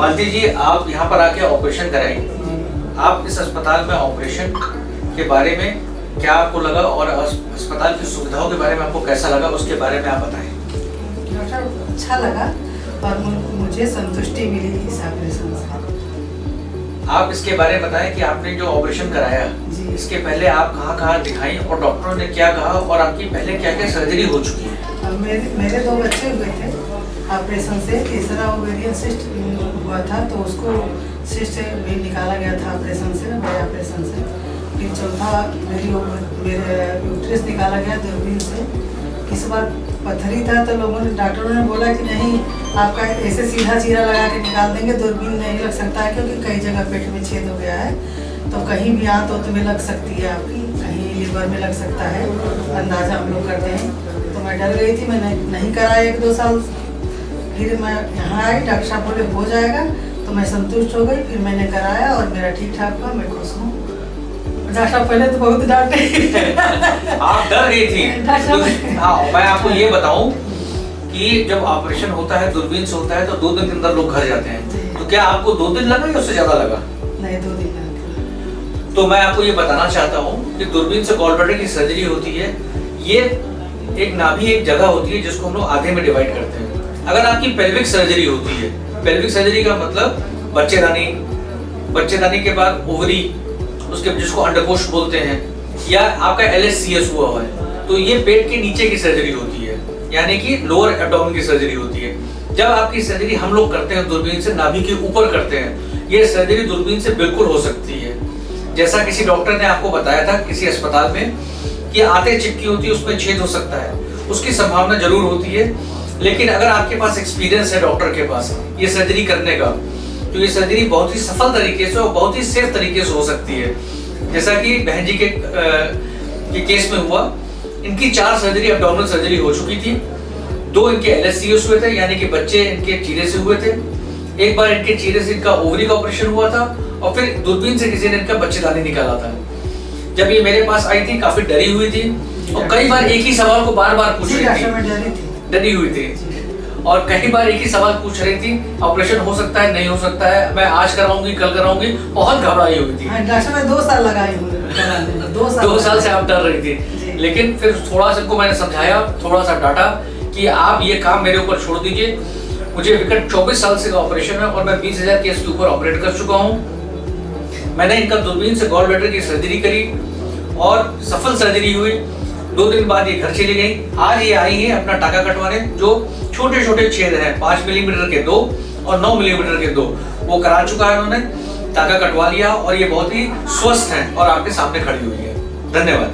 मालती जी, आप यहाँ पर आके ऑपरेशन कराई, आप इस अस्पताल में ऑपरेशन के बारे में क्या आपको लगा और अस्पताल की सुविधाओं के बारे में आपको कैसा लगा, उसके बारे में आप बताएं। डॉक्टर अच्छा लगा और मुझे संतुष्टि मिली इस ऑपरेशन से। आप इसके बारे में बताएं कि आपने जो ऑपरेशन कराया इसके पहले आप कहाँ दिखाई और डॉक्टरों ने क्या कहा और आपकी पहले क्या क्या सर्जरी हो चुकी है। मेरे 2 बच्चे हुए थे ऑपरेशन से। तीसरा ओवेरियन सिस्ट हुआ था तो उसको सिस्ट भी निकाला गया था ऑपरेशन से, बड़े ऑपरेशन से। फिर चौथा मेरे यूट्रस निकाला गया दूरबीन से। इस बार पत्थरी था तो लोगों ने, डॉक्टरों ने बोला कि नहीं, आपका ऐसे सीधा चीरा लगा के निकाल देंगे, दूरबीन नहीं लग सकता है क्योंकि कई जगह पेट में छेद हो गया है, तो कहीं भी आंत तो में लग सकती है आपकी, कहीं लीवर में लग सकता है, अंदाज़ा हम लोग करते हैं। तो मैं डर गई थी, मैंने नहीं कराया 1-2 साल। फिर मैं यहाँ आई, डॉक्टर साहब बोले हो जाएगा, तो मैं संतुष्ट हो गई। फिर मैंने कराया और मेरा ठीक ठाक हुआ, मैं खुश हूँ। डॉक्टर साहब पहले तो बहुत डांटे आप डर गई थी। हाँ, मैं आपको ये बताऊं कि जब ऑपरेशन होता है दूरबीन से होता है तो 2 दिन के अंदर लोग घर जाते हैं, तो क्या आपको 2 दिन लगा या उससे ज्यादा लगा? नहीं, 2 दिन लगा। तो मैं आपको ये बताना चाहता हूँ कि दूरबीन से गॉलब्लैडर की सर्जरी होती है। ये एक नाभि एक जगह होती है जिसको हम लोग आधे में डिवाइड करते हैं। अगर आपकी पेल्विक सर्जरी होती है, पेल्विक सर्जरी का मतलब बच्चेदानी के बाद ओवरी, उसके जिसको अंडकोश बोलते हैं, या आपका LSCS हुआ है, तो ये पेट के नीचे की सर्जरी होती है, यानी कि लोअर एब्डोमेन की सर्जरी होती है। जब आपकी सर्जरी हम लोग करते हैं दूरबीन से नाभि के ऊपर करते हैं, ये सर्जरी दूरबीन से बिल्कुल हो सकती है। जैसा किसी डॉक्टर ने आपको बताया था किसी अस्पताल में कि आंतें चिपकी होती है, उसमें छेद हो सकता है, उसकी संभावना जरूर होती है। लेकिन अगर आपके पास एक्सपीरियंस है डॉक्टर के पास ये सर्जरी करने का, तो ये सर्जरी बहुत ही सफल तरीके से और बहुत ही सेफ तरीके से हो सकती है। जैसा कि बहन जी के केस में हुआ, इनकी 4 सर्जरी एब्डोमिनल सर्जरी हो चुकी थी। 2 इनके LSCS हुए थे, यानी कि बच्चे इनके चीरे से हुए थे। एक बार इनके चीरे से इनका ओवरी का ऑपरेशन हुआ था और फिर दूरबीन से किसी ने इनका बच्चेदानी निकाला था। जब ये मेरे पास आई थी काफी डरी हुई थी और कई बार एक ही सवाल को बार-बार पूछ रही थी, डरी हुई थी और कई बार एक ही सवाल पूछ रही थी, ऑपरेशन हो सकता है, नहीं हो सकता है, मैं आज कराऊंगी, कल कराऊंगी, बहुत घबराई हुई थी। डॉक्टर में 2 साल लगाई हुई, 2 साल से आप डर रही थी। लेकिन फिर थोड़ा सा मैंने समझाया, थोड़ा सा डांटा कि आप ये काम मेरे ऊपर छोड़ दीजिए। मुझे विकट 24 साल से ऑपरेशन है और मैं 20,000 केस के ऊपर ऑपरेट कर चुका हूँ। मैंने इनका दूरबीन से गॉल ब्लैडर की सर्जरी करी और सफल सर्जरी हुई। 2 दिन बाद ये घर चली गई। आज ये आई है अपना टाका कटवाने। जो छोटे छोटे छेद हैं, 5 मिलीमीटर के 2 और 9 मिलीमीटर के 2, वो करा चुका है उन्होंने, टाका कटवा लिया और ये बहुत ही स्वस्थ है और आपके सामने खड़ी हुई है। धन्यवाद।